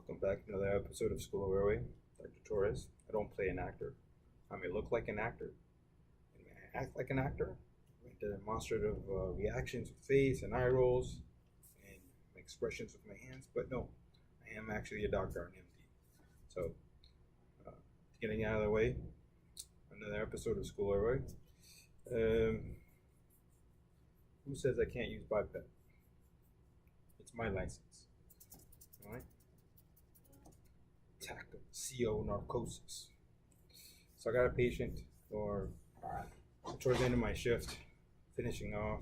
Welcome back to another episode of School of Airway. Dr. Torres. I don't play an actor. I may look like an actor. I may act like an actor. I may demonstrative reactions with face and eye rolls and expressions with my hands. But no, I am actually a doctor, an MD. So, getting out of the way, another episode of School of Airway. Who says I can't use Bi-Pap? It's my license. All right. Tackle CO narcosis. So I got a patient, or towards the end of my shift, finishing off.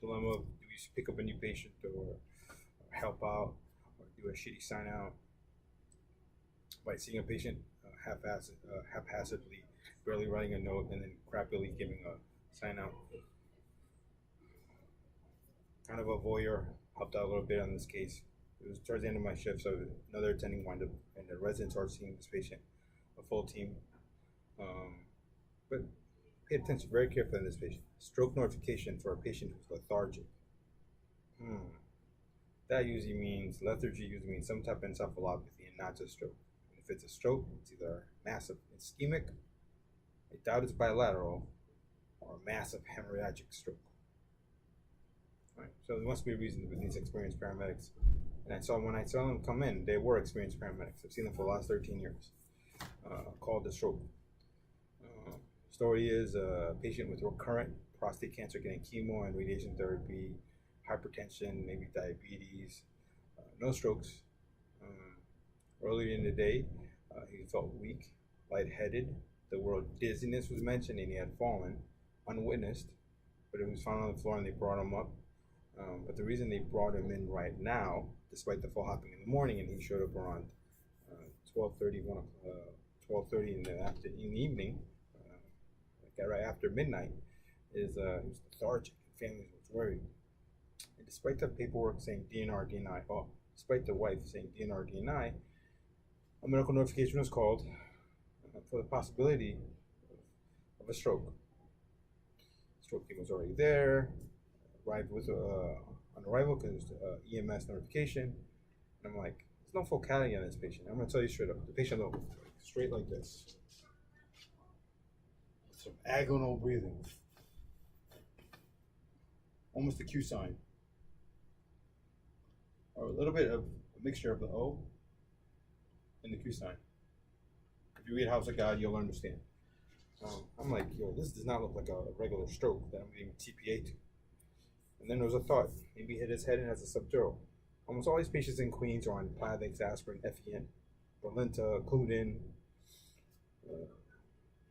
Dilemma of, do we pick up a new patient or help out or do a shitty sign out by seeing a patient haphazardly, barely writing a note and then crappily giving a sign out. Kind of a voyeur, helped out a little bit on this case. It was towards the end of my shift, so another attending wound up, and the residents are seeing this patient, a full team. But pay attention very carefully on this patient. Stroke notification for a patient who's lethargic. That usually means, lethargy usually means some type of encephalopathy and not just stroke. And if it's a stroke, it's either massive ischemic, I doubt it's bilateral, or a massive hemorrhagic stroke. Right. So there must be a reason with these experienced paramedics. And when I saw them come in, they were experienced paramedics. I've seen them for the last 13 years. Called the stroke. Story is a patient with recurrent prostate cancer getting chemo and radiation therapy, hypertension, maybe diabetes, no strokes. Earlier in the day, he felt weak, lightheaded. The word dizziness was mentioned, and he had fallen, unwitnessed, but he was found on the floor and they brought him up. But the reason they brought him in right now, despite the fall happening in the morning, and he showed up around 12:30 in the evening, right after midnight, is he was lethargic. Family was worried. And despite the paperwork saying DNR, DNI, despite the wife saying DNR, DNI, a medical notification was called for the possibility of a stroke. Stroke team was already there. Arrived with on arrival because EMS notification, and I'm like, there's no focality on this patient. I'm gonna tell you straight up, the patient looked straight like this, with some agonal breathing, almost a Q sign, or a little bit of a mixture of the O and the Q sign. If you read House of God, you'll understand. I'm like, yo, this does not look like a regular stroke that I'm giving TPA to. And then there was a thought, maybe he hit his head and has a subdural. Almost all these patients in Queens are on Plavix, aspirin, FEN, Brilinta, Cludin,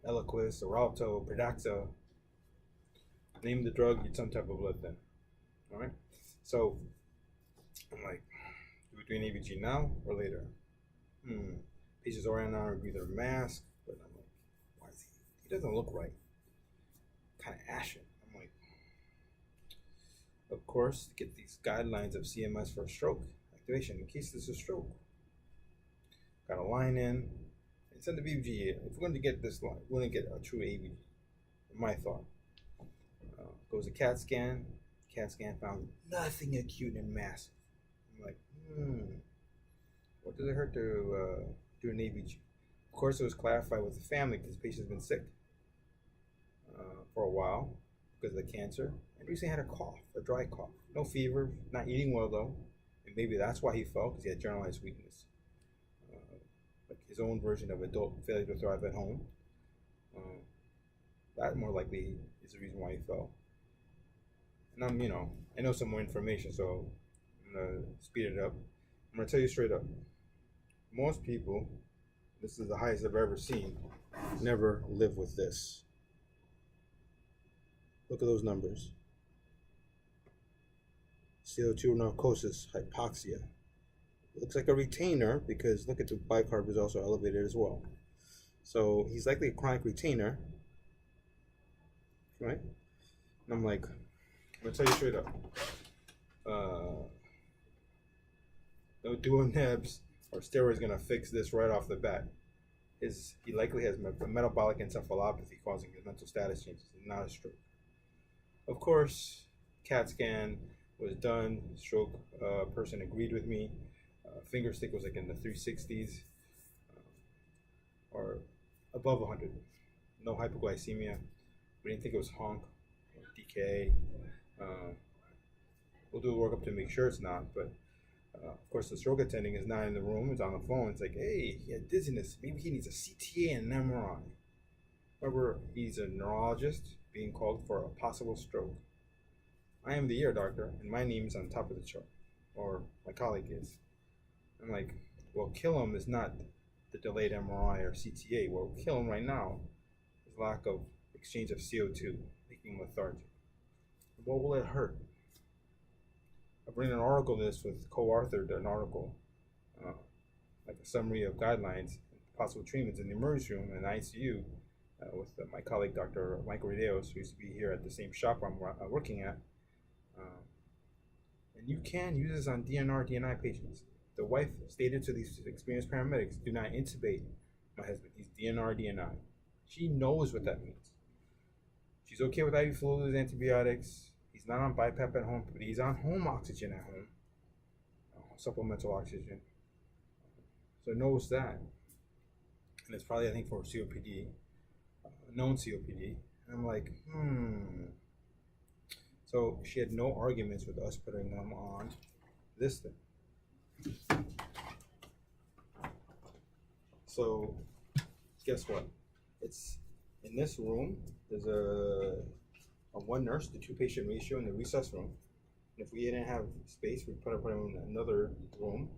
Eliquis, Xarelto, Pradaxa. Name the drug, get some type of blood thin. All right? So I'm like, do we do an ABG now or later? Patients already on either mask, but I'm like, why is he doesn't look right. Kind of ashen. I'm like, of course, to get these guidelines of CMS for stroke activation in case this is a stroke. Got a line in and send the BBG. If we're going to get this line, we're going to get a true ABG. My thought. Goes to CAT scan. CAT scan found nothing acute and massive. I'm like, what does it hurt to do an ABG? Of course, it was clarified with the family because the patient's been sick for a while because of the cancer. And recently had a cough, a dry cough. No fever, not eating well though. And maybe that's why he fell, because he had generalized weakness. Like his own version of adult failure to thrive at home. That more likely is the reason why he fell. And I know some more information, so I'm gonna speed it up. I'm gonna tell you straight up. Most people, this is the highest I've ever seen, never live with this. Look at those numbers. CO2 narcosis, hypoxia. Looks like a retainer because look at the bicarb is also elevated as well. So he's likely a chronic retainer, right? And I'm like, I'm gonna tell you straight up. No dual nebs or steroids gonna fix this right off the bat. He likely has metabolic encephalopathy causing his mental status changes, not a stroke. Of course, CAT scan was done. Stroke person agreed with me. Finger stick was like in the 360s or above 100. No hypoglycemia. We didn't think it was honk, DKA. We'll do a workup to make sure it's not, but of course the stroke attending is not in the room, it's on the phone. It's like, hey, he had dizziness. Maybe he needs a CTA and an MRI. However, he's a neurologist being called for a possible stroke. I am the ear doctor, and my name is on top of the chart, or my colleague is. I'm like, well, kill him is not the delayed MRI or CTA. What will kill him right now is lack of exchange of CO2, making him lethargic. What will it hurt? I've written an article on this with co-authored an article, like a summary of guidelines and possible treatments in the emergency room and ICU with my colleague, Dr. Michael Rideos, who used to be here at the same shop I'm working at. And you can use this on DNR, DNI patients. The wife stated to these experienced paramedics, do not intubate my husband. He's DNR, DNI. She knows what that means. She's okay with IV fluids, antibiotics. He's not on Bi-Pap at home, but he's on home oxygen at home, supplemental oxygen. So knows that. And it's probably, I think, for COPD, known COPD. And I'm like, So she had no arguments with us putting them on this thing. So guess what? It's in this room. There's a one nurse to 2 patient ratio in the resus room. And if we didn't have space, we'd put him in another room,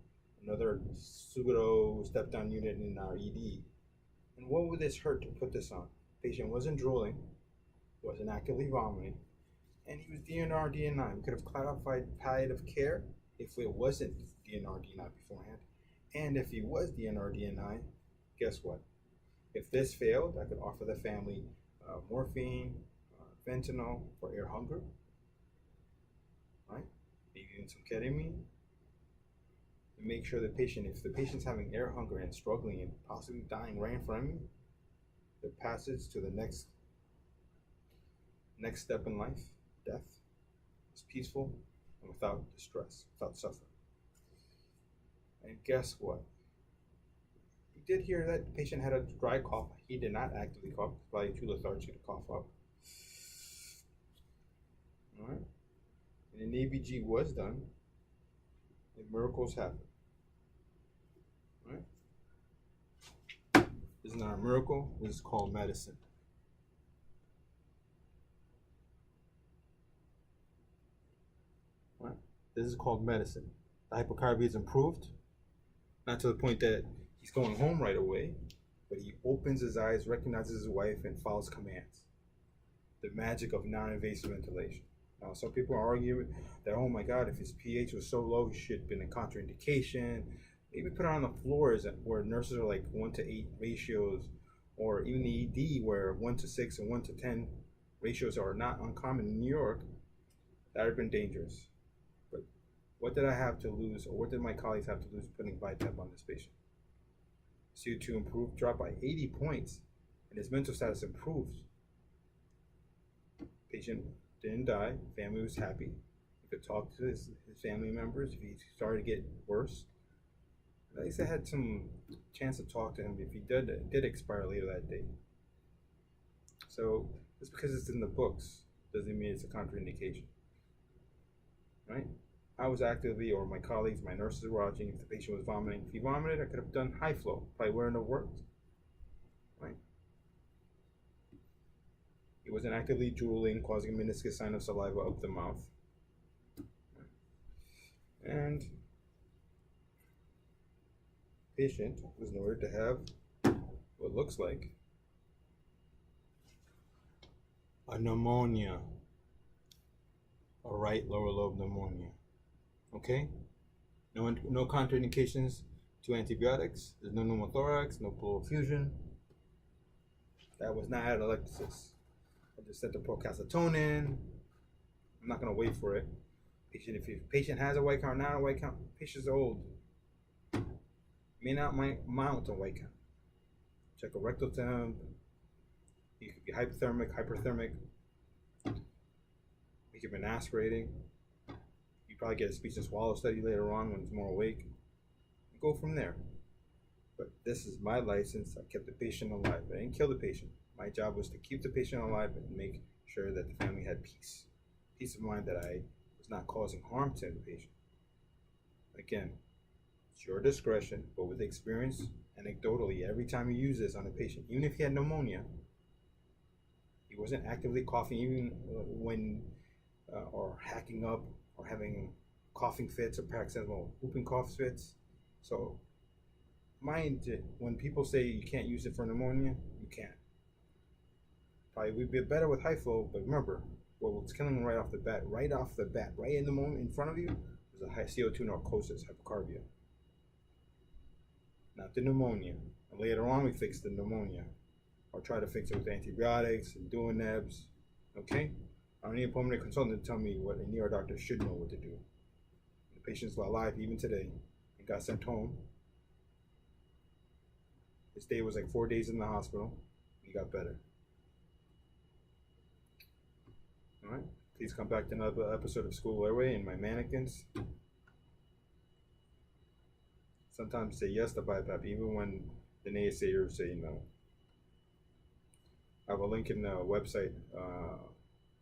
another pseudo step down unit in our ED. And what would this hurt to put this on? Patient wasn't drooling, wasn't actively vomiting, and he was DNR, DNI. We could have clarified palliative care if it wasn't DNR, DNI beforehand. And if he was DNR, DNI, guess what? If this failed, I could offer the family morphine, fentanyl for air hunger, right? Maybe even some ketamine. And make sure the patient, if the patient's having air hunger and struggling and possibly dying right in front of you, the passage to the next step in life, death, is peaceful and without distress, without suffering. And guess what? We did hear that the patient had a dry cough. He did not actively cough. It's probably too lethargic to cough up. All right. And an ABG was done, and miracles happen. All right. This is not a miracle. This is called medicine. All right. This is called medicine. The hypocarbia is improved, not to the point that he's going home right away, but he opens his eyes, recognizes his wife, and follows commands. The magic of non-invasive ventilation. Now, some people are arguing that, oh my God, if his pH was so low, he should have been a contraindication. Maybe put it on the floors where nurses are like 1-to-8 ratios, or even the ED where 1-to-6 and 1-to-10 ratios are not uncommon in New York. That would have been dangerous. But what did I have to lose, or what did my colleagues have to lose putting Bi-Pap on this patient? CO2 improved, dropped by 80 points, and his mental status improved. Patient didn't die, family was happy. He could talk to his family members if he started to get worse. At least I had some chance to talk to him if he did expire later that day. So just because it's in the books doesn't mean it's a contraindication, right? I was actively, or my colleagues, my nurses were watching. If the patient was vomiting, if he vomited, I could have done high flow. Probably wouldn't have worked, right? He wasn't actively drooling, causing a meniscus sign of saliva up the mouth. And patient was noted to have what looks like a pneumonia, a right lower lobe pneumonia. Okay? No contraindications to antibiotics. There's no pneumothorax, no pleural effusion. That was not atelectasis. I just set the procalcitonin. I'm not going to wait for it. If your patient has a white count, not a white count, patient's old. May not mount a white count. Check a rectal temp. You could be hypothermic, hyperthermic. You could be aspirating. You probably get a speech and swallow study later on when it's more awake. go from there. But this is my license. I kept the patient alive. I didn't kill the patient. My job was to keep the patient alive and make sure that the family had peace of mind that I was not causing harm to the patient. Again, it's your discretion, but with experience, anecdotally, every time you use this on a patient, even if he had pneumonia, he wasn't actively coughing, even when or hacking up or having coughing fits or paroxysmal whooping cough fits. So, mind it, when people say you can't use it for pneumonia, you can't. Probably would be better with high flow, but remember, what was killing him right off the bat, right in the moment in front of you, was a high CO2 narcosis, hypocarbia, not the pneumonia. And later on, we fix the pneumonia, or try to fix it with antibiotics and doing nebs. Okay? I don't need a pulmonary consultant to tell me what an ER doctor should know what to do. The patient's alive even today and got sent home. His stay was like 4 days in the hospital. He got better. All right. Please come back to another episode of School Airway and my mannequins. Sometimes say yes to Bi-Pap, even when the naysayers say no. I have a link in the website,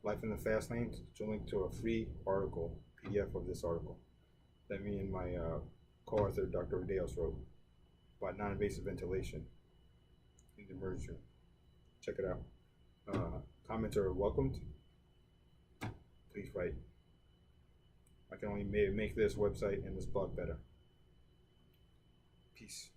Life in the Fast Lane, to link to a free article, PDF of this article, that me and my co-author, Dr. Rideos, wrote about non-invasive ventilation in the emergency room. Check it out. Comments are welcomed. Please write. I can only make this website and this blog better. Peace.